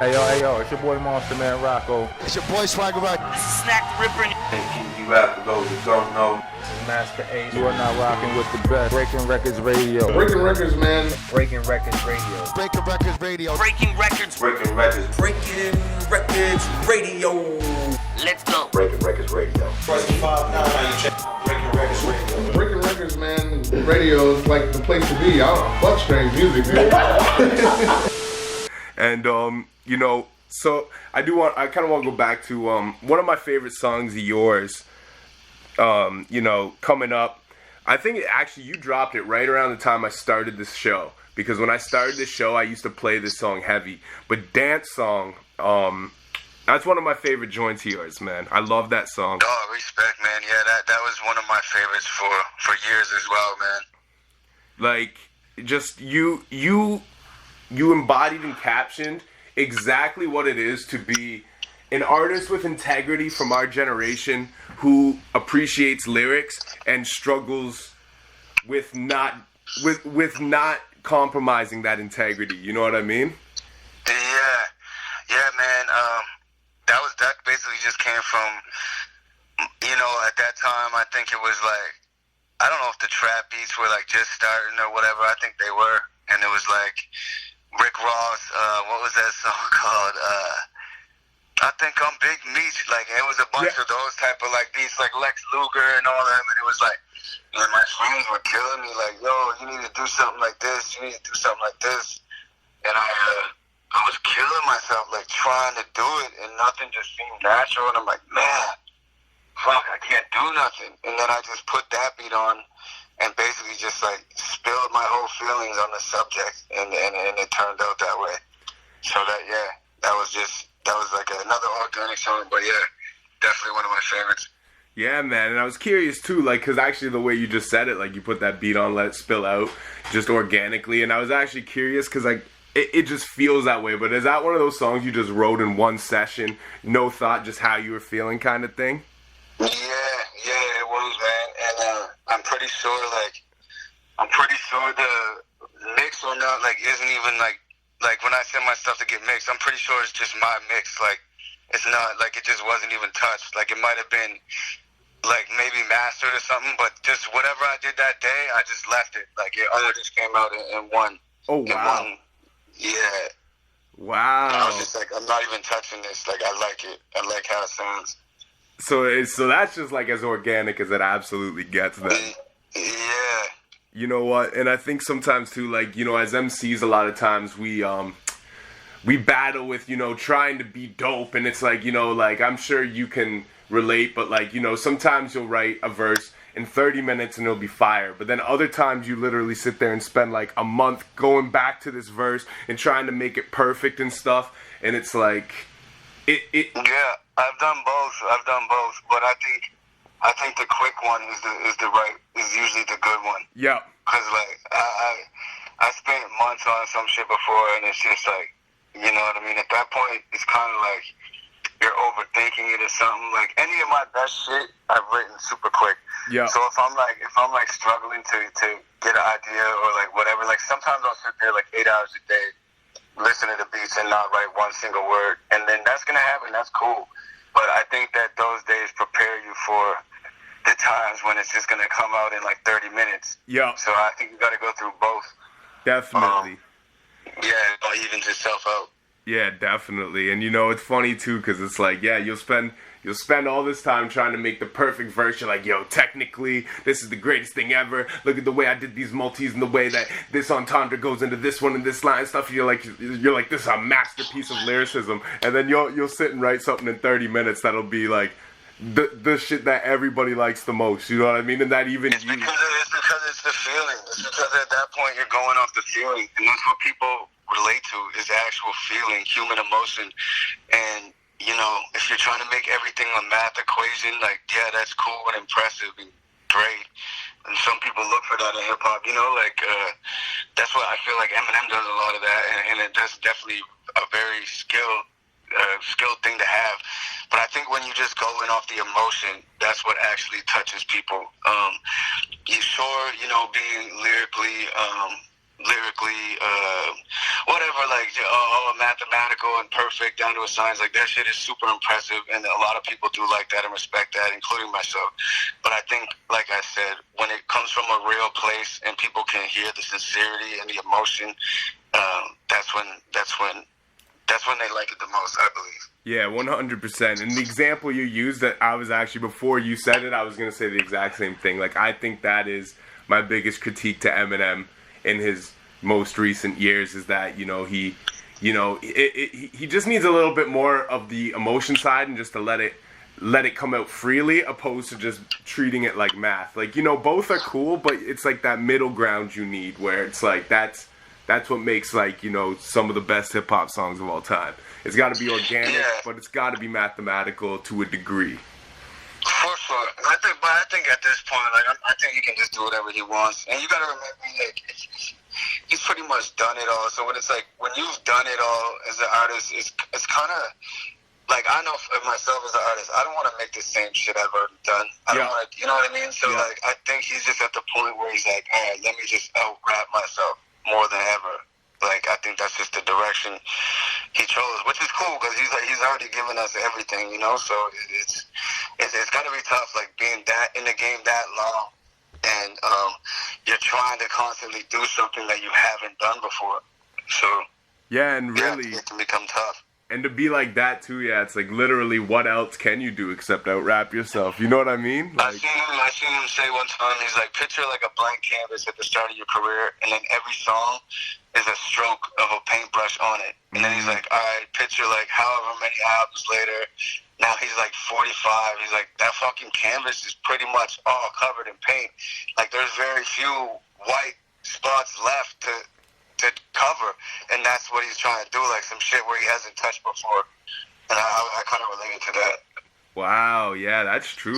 Hey yo, it's your boy Monster Man Rocco. It's your boy Swagger Rock. This is Snack the Ripper. And you have to go, you don't know. Master Ace. You are now rocking with the best. Breaking Records Radio. Breaking Records, man. Breaking Records Radio. Breaking Records Radio. Breaking Records. Breaking Records. Breaking Records Radio. Let's go. Breaking Records Radio. Press 5 now, how you check Breaking Records Radio. Breaking Records, man. Radio is like the place to be. I don't fuck strange music, dude. And you know, so I kind of want to go back to one of my favorite songs of yours. You know, coming up, I think actually you dropped it right around the time I started this show, because when I started this show, I used to play this song heavy. But Dance Song, that's one of my favorite joints of yours, man. I love that song. Oh, respect, man. Yeah, that was one of my favorites for years as well, man. Like, just you embodied and captioned exactly what it is to be an artist with integrity from our generation who appreciates lyrics and struggles with not compromising that integrity. You know what I mean? Yeah, man. That basically just came from, you know, at that time I think it was like, I don't know if the trap beats were like just starting or whatever. I think they were, and it was like Rick Ross. What was that song called? I think I'm Big Meech. Like, it was a bunch of those type of like beats, like Lex Luger and all them, and it was like, and my friends were killing me, like, yo, you need to do something like this, you need to do something like this, and I was killing myself, like, trying to do it, and nothing just seemed natural, and I'm like, man, fuck, I can't do nothing, and then I just put that beat on, and basically just, like, spilled my whole feelings on the subject, and it turned out that way. So that was like another organic song, but yeah, definitely one of my favorites. Yeah, man, and I was curious too, like, because actually the way you just said it, like, you put that beat on, let it spill out, just organically, and I was actually curious, because, like, it just feels that way, but is that one of those songs you just wrote in one session, no thought, just how you were feeling kind of thing? Yeah, it was, man, and I'm pretty sure the mix or not, like, isn't even, like, when I send my stuff to get mixed, I'm pretty sure it's just my mix, like, it's not, like, it just wasn't even touched, like, it might have been, like, maybe mastered or something, but just whatever I did that day, I just left it, like, it all just came out in one. Oh, wow. Yeah. Wow. And I was just like, I'm not even touching this, like, I like it, I like how it sounds. So that's just, like, as organic as it absolutely gets then. Yeah. You know what? And I think sometimes too, like, you know, as MCs, a lot of times we battle with, you know, trying to be dope, and it's like, you know, like, I'm sure you can relate, but, like, you know, sometimes you'll write a verse in 30 minutes and it'll be fire, but then other times you literally sit there and spend like a month going back to this verse and trying to make it perfect and stuff, and it's like it Yeah, I've done both, but I think the quick one is usually the good one. Yeah. Cause like I spent months on some shit before, and it's just like, you know what I mean. At that point, it's kind of like you're overthinking it or something. Like, any of my best shit I've written super quick. Yeah. So if I'm like struggling to get an idea or like whatever, like sometimes I'll sit there like 8 hours a day, listen to the beats and not write one single word, and then that's gonna happen. That's cool. But I think that those days prepare you for the times when it's just gonna come out in like 30 minutes. Yeah. So I think you got to go through both. Definitely. Yeah, or even yourself out. Yeah, definitely. And you know, it's funny too, because it's like, yeah, you'll spend all this time trying to make the perfect verse. You're like, yo, technically, this is the greatest thing ever. Look at the way I did these multis and the way that this entendre goes into this one and this line and stuff. You're like, this is a masterpiece of lyricism. And then you'll sit and write something in 30 minutes that'll be like the shit that everybody likes the most. You know what I mean? And that even it's because it's the feeling. It's because at that point you're going off the feeling, and that's what people relate to, is actual feeling, human emotion. And you know, if you're trying to make everything a math equation, like, yeah, that's cool and impressive and great. And some people look for that in hip hop, you know, like, that's what I feel like Eminem does a lot of that, and that's definitely a very skilled thing to have. But I think when you just go in off the emotion, that's what actually touches people. You sure, you know, being lyrically lyrically, whatever, like, mathematical and perfect down to a science. Like, that shit is super impressive, and a lot of people do like that and respect that, including myself. But I think, like I said, when it comes from a real place and people can hear the sincerity and the emotion, that's when they like it the most, I believe. Yeah, 100%. And the example you used, that I was actually, before you said it, I was going to say the exact same thing. Like, I think that is my biggest critique to Eminem in his most recent years, is that, he just needs a little bit more of the emotion side, and just to let it come out freely, opposed to just treating it like math. Like, both are cool, but it's like that middle ground you need, where it's like, that's what makes, like, some of the best hip-hop songs of all time. It's got to be organic, but it's got to be mathematical to a degree. For sure. I think at this point, like, I think he can just do whatever he wants. And you got to remember, like, he's pretty much done it all. So when it's like, when you've done it all as an artist, it's kind of, like, I know for myself as an artist, I don't want to make the same shit I've already done. I don't want to, you know what I mean? So, like, I think he's just at the point where he's like, all right, let me just out-rap myself more than ever. Like, I think that's just the direction he chose, which is cool, because he's already given us everything, So it's got to be tough, like, being that in the game that long, and you're trying to constantly do something that you haven't done before. So and really, it can become tough. And to be like that too, it's like, literally, what else can you do except out-rap yourself? You know what I mean? Like, I seen him say one time, he's like, picture like a blank canvas at the start of your career, and then every song is a stroke of a paintbrush on it. And then he's like, all right, picture like however many albums later, now he's like 45, he's like, that fucking canvas is pretty much all covered in paint. Like, there's very few white spots left to cover, and that's what he's trying to do, like some shit where he hasn't touched before. And I kind of related to that. wow, yeah, that's true.